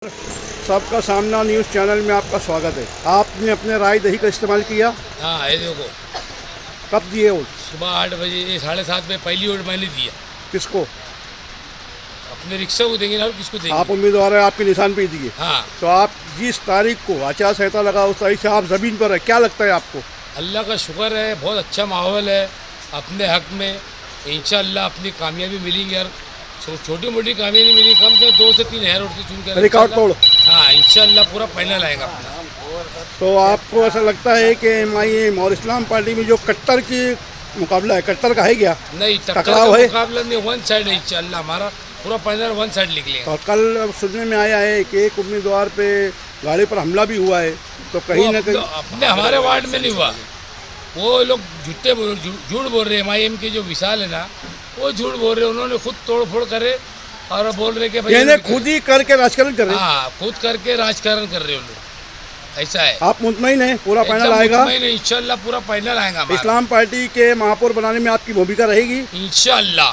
सबका सामना news channel में आपका स्वागत है। आपने अपने राय दही का इस्तेमाल किया? हाँ है, देखो कब दिए वोट? सुबह 8 बजे 7:30 में पहली वोट मैंने दिया। किसको? अपने रिक्शा को देंगे ना, और किसको देंगे? आप उम्मीदवार है, आपके निशान पे ही दिए। हाँ, तो आप जिस तारीख को आचार संहिता लगा उस तारीख से आप ज़मीन पर है, क्या लगता है आपको? अल्लाह का शुक्र है, बहुत अच्छा माहौल है अपने हक में। इंशाअल्लाह अपनी कामयाबी मिलेंगी यार। छोटी मोटी कामयाबी मिली, कम से 2 से 3 हेयर से चुन कर रिकॉर्ड तोड़। हाँ इंशाअल्लाह पूरा फाइनल आएगा अपना। तो आपको ऐसा लगता है कि MIM और इस्लाम पार्टी में जो कट्टर की मुकाबला है, कट्टर का है क्या? नहीं, टक्कर टकराव का है? मुकाबला नहीं, वन साइड है इंशाअल्लाह। हमारा पूरा फाइनल वन साइड निकलेगा। और कल सुनने में आया है कि एक उम्मीदवार पे गाड़ी पर हमला भी हुआ है, तो कहीं ना कहीं अपने हमारे वार्ड में नहीं हुआ। वो लोग झूठ बोल रहे हैं। MIM के जो विशाल है ना, वो झूठ बोल रहे हैं। उन्होंने खुद तोड़ फोड़ करे और बोल रहे कि भाई यानी खुद ही करके राजकारण कर रहे हैं। हाँ, खुद करके राजकारण कर रहे हो लोग, ऐसा है। आप मुतमईन हैं पूरा फाइनल एकदम आएगा? मुतमईन है, इंशाअल्लाह पूरा फाइनल आएगा हमारा। इस्लाम पार्टी के महापौर बनाने में आपकी भूमिका रहेगी? इंशाअल्लाह।